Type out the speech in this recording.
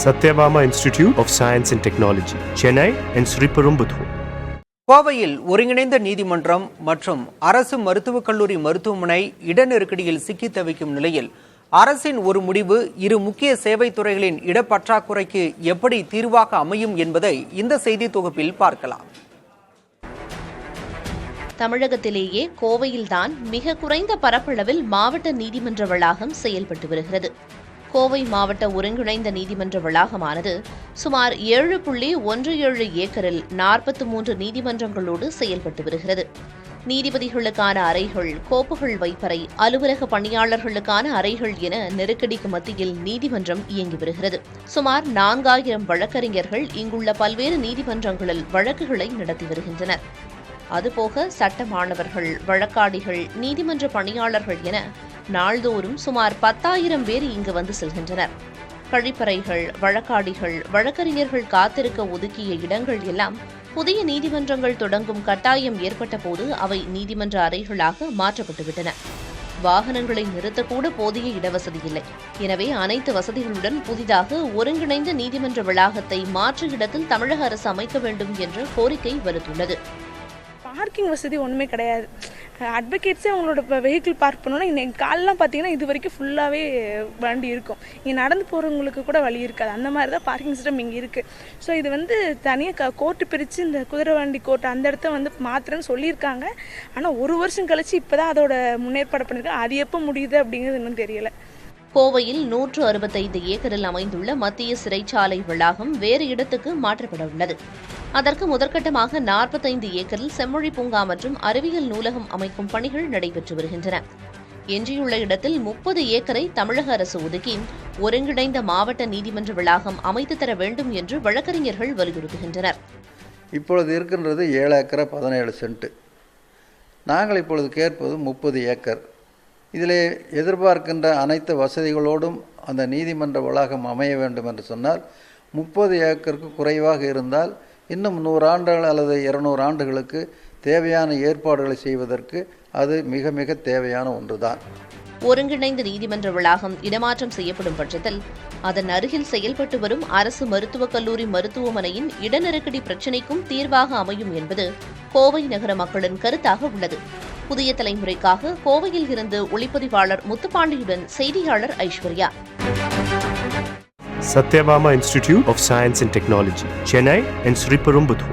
Satyabama Institute of Science and Technology, Chennai and Sriperumbudur. கோவையில் ஒருங்கிணைந்த நீதிமன்றம் மற்றும் அரசு மருத்துவக் கல்லூரி மருத்துவமனை இடநெருக்கடியில் சிக்கி தவிக்கும் நிலையில் அரசின் ஒரு முடிவு இரு முக்கிய சேவை துறைகளின் இடப்பற்றாக்குறைக்கு எப்படி தீர்வாக அமையும் என்பதை இந்த செய்தி தொகுப்பில் பார்க்கலாம். தமிழகத்திலேயே கோவையில்தான் மிக குறைந்த பரப்பளவில் மாவட்ட நீதிமன்ற வளாகம் செயல்பட்டு வருகிறது. கோவை மாவட்ட ஒருங்கிணைந்த நீதிமன்ற வளாகமானது சுமார் 7.17 ஏக்கரில் 43 நீதிமன்றங்களோடு செயல்பட்டு வருகிறது. நீதிபதிகளுக்கான அறைகள், கோப்புகள் வைப்பறை, அலுவலக பணியாளர்களுக்கான அறைகள் என நெருக்கடிக்கு மத்தியில் நீதிமன்றம் இயங்கி வருகிறது. சுமார் 4000 வழக்கறிஞர்கள் இங்குள்ள பல்வேறு நீதிமன்றங்களில் வழக்குகளை நடத்தி வருகின்றனர். அதுபோக சட்ட மாணவர்கள், வழக்காடிகள், நீதிமன்ற பணியாளர்கள் என நாள்தோறும் சுமார் 10,000 பேர் இங்கு வந்து செல்கின்றனர். கழிப்பறைகள், வழக்காடிகள், வழக்கறிஞர்கள் காத்திருக்க ஒதுக்கிய இடங்கள் எல்லாம் புதிய நீதிமன்றங்கள் தொடங்கும் கட்டாயம் ஏற்பட்ட போது அவை நீதிமன்ற அறைகளாக மாற்றப்பட்டுவிட்டன. வாகனங்களை நிறுத்தக்கூட போதிய இடவசதி இல்லை. எனவே அனைத்து வசதிகளுடன் புதிதாக ஒருங்கிணைந்த நீதிமன்ற வளாகத்தை மாற்று இடத்தில் தமிழக அரசு அமைக்க வேண்டும் என்ற கோரிக்கை வலுத்துள்ளது. பார்க்கிங் வசதி ஒன்றுமே கிடையாது. அட்வொகேட்ஸே அவங்களோட வெஹிக்கிள் பார்க் பண்ணோன்னா இன்னைக்கு காலெலாம் பார்த்தீங்கன்னா இது வரைக்கும் ஃபுல்லாகவே வண்டி இருக்கும். இங்கே நடந்து போகிறவங்களுக்கு கூட வழி இருக்காது. அந்த மாதிரி தான் பார்க்கிங் சிஸ்டம் இங்கே இருக்குது. ஸோ இது தனியாக கோர்ட்டு பிரித்து இந்த குதிரை வண்டி கோர்ட்டு அந்த இடத்த மாத்திரன்னு சொல்லியிருக்காங்க. ஆனால் 1 வருஷம் கழிச்சு இப்போ தான் அதோட முன்னேற்பாடு பண்ணியிருக்காங்க. அது எப்போ முடியுது அப்படிங்கிறது இன்னும் தெரியலை. கோவையில் 165 ஏக்கரில் அமைந்துள்ள மத்திய சிறைச்சாலை வளாகம் வேறு இடத்துக்கு மாற்றப்பட உள்ளது. அதற்கு முதற்கட்டமாக 45 ஏக்கரில் செம்மொழி பூங்கா மற்றும் அறிவியல் நூலகம் அமைக்கும் பணிகள் நடைபெற்று வருகின்றன. எஞ்சியுள்ள இடத்தில் 30 ஏக்கரை தமிழக அரசு ஒதுக்கி ஒருங்கிணைந்த மாவட்ட நீதிமன்ற வளாகம் அமைத்து தர வேண்டும் என்று வழக்கறிஞர்கள் வலியுறுத்துகின்றனர். இப்பொழுது இருக்கின்றது 7 ஏக்கர் 17 சென்ட். நாங்கள் இப்பொழுது கேட்பது 30 ஏக்கர். இதில் எதிர்பார்க்கின்ற அனைத்து வசதிகளோடும் அந்த நீதிமன்ற வளாகம் அமைய வேண்டும் என்று சொன்னால் 30 ஏக்கருக்கு குறைவாக இருந்தால் இன்னும் 100 ஆண்டுகள் அல்லது 200 ஆண்டுகளுக்கு தேவையான ஏற்பாடுகளை செய்வதற்கு அது மிக மிக தேவையான ஒன்றுதான். ஒருங்கிணைந்த நீதிமன்ற வளாகம் இடமாற்றம் செய்யப்படும் பட்சத்தில் அதன் அருகில் செயல்பட்டு வரும் அரசு மருத்துவக் கல்லூரி மருத்துவமனையின் இடநெருக்கடி பிரச்சினைக்கும் தீர்வாக அமையும் என்பது கோவை நகர மக்களின் கருத்தாக உள்ளது. புதிய தலைமுறைக்காக கோவையில் இருந்து ஒளிப்பதிவாளர் முத்துப்பாண்டியுடன் செய்தியாளர் Aishwarya. Satyabama Institute of Science and Technology, Chennai and Sriperumbudur.